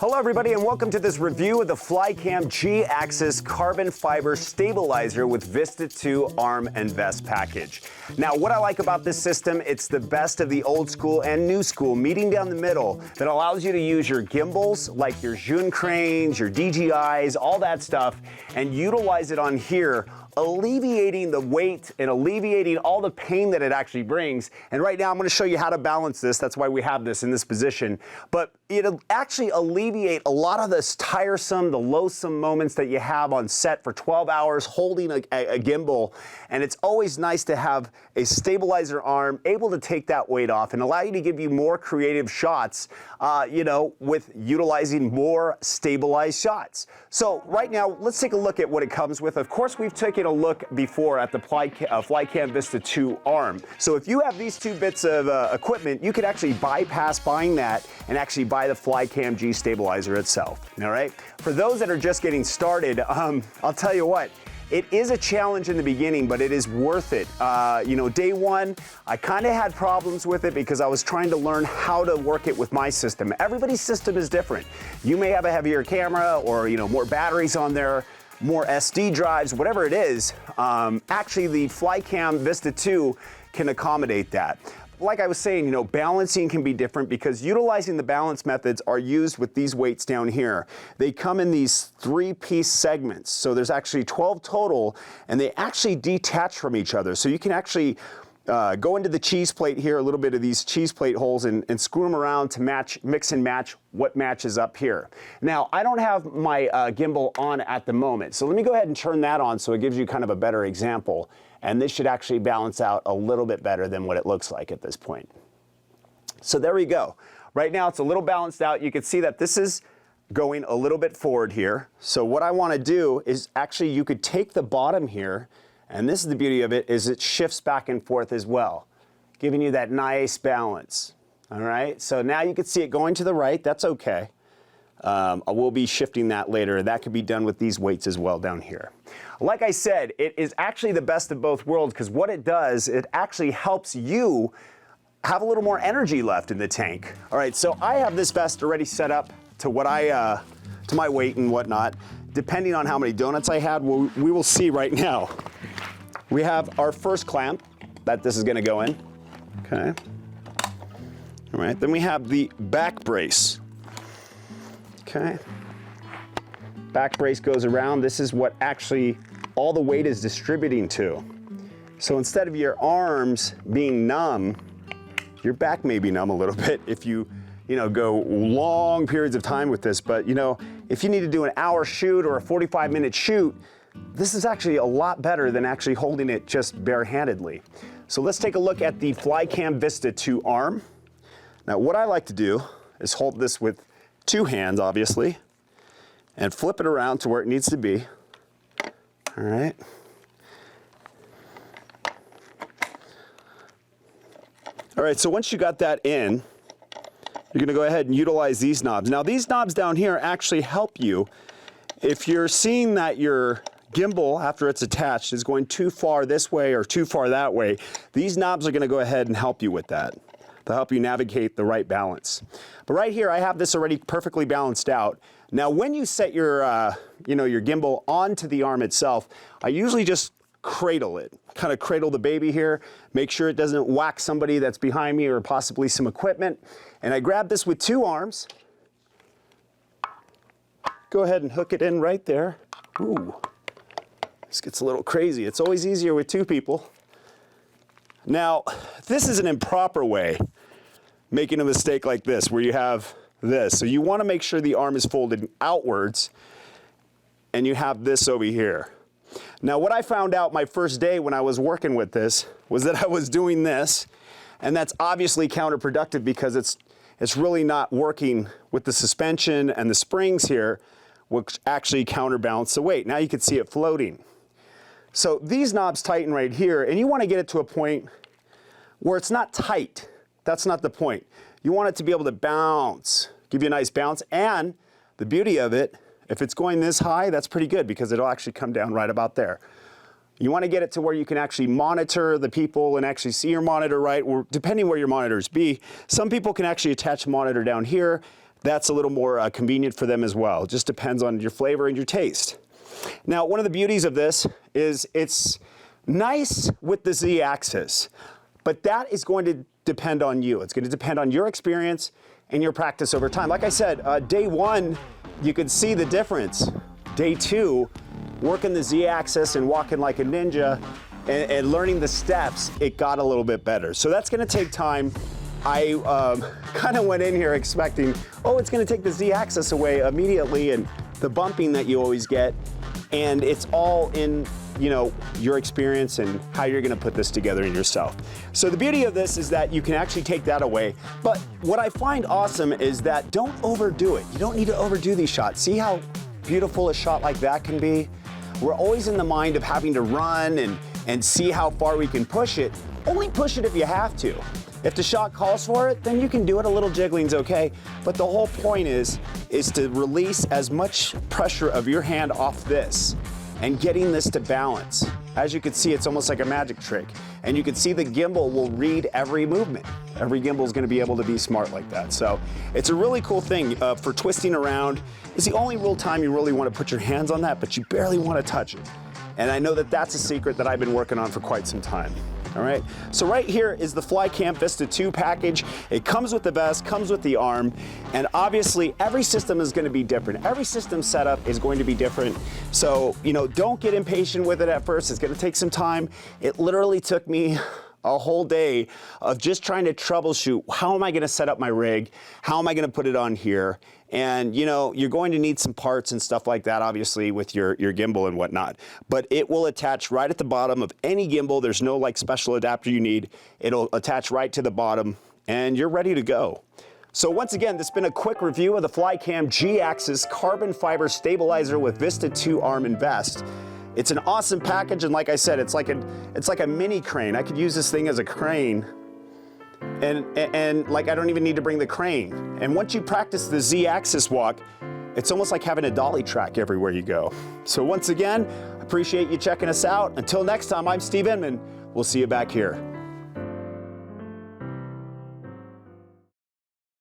Hello everybody and welcome to this review of the Flycam G-Axis Carbon Fiber Stabilizer with Vista-II arm and vest package. Now what I like about this system, it's the best of the old school and new school meeting down the middle that allows you to use your gimbals like your Zhun cranes, your DJIs, all that stuff, and utilize it on here, alleviating the weight and alleviating all the pain that it actually brings. And right now I'm going to show you how to balance this. That's why we have this in this position. But it'll actually alleviate a lot of this tiresome, the loathsome moments that you have on set for 12 hours holding a gimbal. And it's always nice to have a stabilizer arm able to take that weight off and allow you to give you more creative shots, with utilizing more stabilized shots. So right now, let's take a look at what it comes with. Of course, we've taken a look before at the Flycam Vista-II arm. So if you have these two bits of equipment, you could actually bypass buying that and actually buy the Flycam G stabilizer itself, all right? For those that are just getting started, I'll tell you what, it is a challenge in the beginning, but it is worth it. Day one, I kind of had problems with it because I was trying to learn how to work it with my system. Everybody's system is different. You may have a heavier camera or, more batteries on there, more SD drives, whatever it is. Actually, the Flycam Vista-II can accommodate that. Like I was saying, balancing can be different because utilizing the balance methods are used with these weights down here. They come in these 3-piece segments. So there's actually 12 total, and they actually detach from each other. So you can actually go into the cheese plate here, a little bit of these cheese plate holes, and screw them around to mix and match what matches up here. Now, I don't have my gimbal on at the moment, so let me go ahead and turn that on so it gives you kind of a better example. And this should actually balance out a little bit better than what it looks like at this point. So there we go. Right now it's a little balanced out. You can see that this is going a little bit forward here. So what I want to do is actually you could take the bottom here, and this is the beauty of it, is it shifts back and forth as well, giving you that nice balance. All right, so now you can see it going to the right. That's okay. I will be shifting that later. That could be done with these weights as well down here. Like I said, it is actually the best of both worlds because what it does, it actually helps you have a little more energy left in the tank. All right, so I have this vest already set up to what to my weight and whatnot. Depending on how many donuts I had, we will see right now. We have our first clamp that this is going to go in. Okay. All right, then we have the back brace. Okay. Back brace goes around. This is what actually all the weight is distributing to. So instead of your arms being numb, your back may be numb a little bit if you, go long periods of time with this. But, if you need to do an hour shoot or a 45-minute shoot, this is actually a lot better than actually holding it just barehandedly. So let's take a look at the Flycam Vista-II arm. Now, what I like to do is hold this with 2 hands, obviously, and flip it around to where it needs to be. All right. All right, so once you got that in, you're gonna go ahead and utilize these knobs. Now, these knobs down here actually help you if you're seeing that your gimbal, after it's attached, is going too far this way or too far that way. These knobs are gonna go ahead and help you with that. They'll help you navigate the right balance. But right here, I have this already perfectly balanced out. Now, when you set your, your gimbal onto the arm itself, I usually just cradle it, kind of cradle the baby here, make sure it doesn't whack somebody that's behind me or possibly some equipment. And I grab this with 2 arms, go ahead and hook it in right there. Ooh, this gets a little crazy. It's always easier with 2 people. Now, this is an improper way, making a mistake like this, where you have this. So you want to make sure the arm is folded outwards, and you have this over here. Now, what I found out my first day when I was working with this was that I was doing this, and that's obviously counterproductive because it's really not working with the suspension and the springs here, which actually counterbalance the weight. Now you can see it floating. So these knobs tighten right here, and you want to get it to a point where it's not tight. That's not the point. You want it to be able to bounce, give you a nice bounce, and the beauty of it, if it's going this high, that's pretty good because it'll actually come down right about there. You want to get it to where you can actually monitor the people and actually see your monitor right, or depending where your monitors be. Some people can actually attach a monitor down here. that's a little more convenient for them as well. It just depends on your flavor and your taste. Now, one of the beauties of this is it's nice with the Z-axis, but that is going to depend on you. It's going to depend on your experience and your practice over time. Like I said, day one, you could see the difference. Day two, working the Z-axis and walking like a ninja and learning the steps, it got a little bit better. So that's going to take time. I kind of went in here expecting, oh, it's going to take the Z-axis away immediately and the bumping that you always get. And it's all in, you know, your experience and how you're going to put this together in yourself. So the beauty of this is that you can actually take that away. But what I find awesome is that don't overdo it. You don't need to overdo these shots. See how beautiful a shot like that can be? We're always in the mind of having to run and see how far we can push it. Only push it if you have to. If the shot calls for it, then you can do it. A little jiggling's okay. But the whole point is to release as much pressure of your hand off this and getting this to balance. As you can see, it's almost like a magic trick. And you can see the gimbal will read every movement. Every gimbal is going to be able to be smart like that. So it's a really cool thing for twisting around. It's the only real time you really want to put your hands on that, but you barely want to touch it. And I know that that's a secret that I've been working on for quite some time. All right, so right here is the Flycam Vista-II package. It comes with the vest, comes with the arm, and obviously every system is going to be different. Every system setup is going to be different. So, you know, don't get impatient with it at first. It's going to take some time. It literally took me a whole day of just trying to troubleshoot. How am I going to set up my rig? How am I going to put it on here? And you know, you're going to need some parts and stuff like that, obviously, with your gimbal and whatnot. But it will attach right at the bottom of any gimbal. There's no like special adapter you need. It'll attach right to the bottom and you're ready to go. So once again, this has been a quick review of the Flycam G-Axis carbon fiber stabilizer with Vista-II arm and vest. It's an awesome package, and like I said, it's like a mini crane. I could use this thing as a crane, and like I don't even need to bring the crane. And once you practice the Z-axis walk, it's almost like having a dolly track everywhere you go. So once again, appreciate you checking us out. Until next time, I'm Steve Inman. We'll see you back here.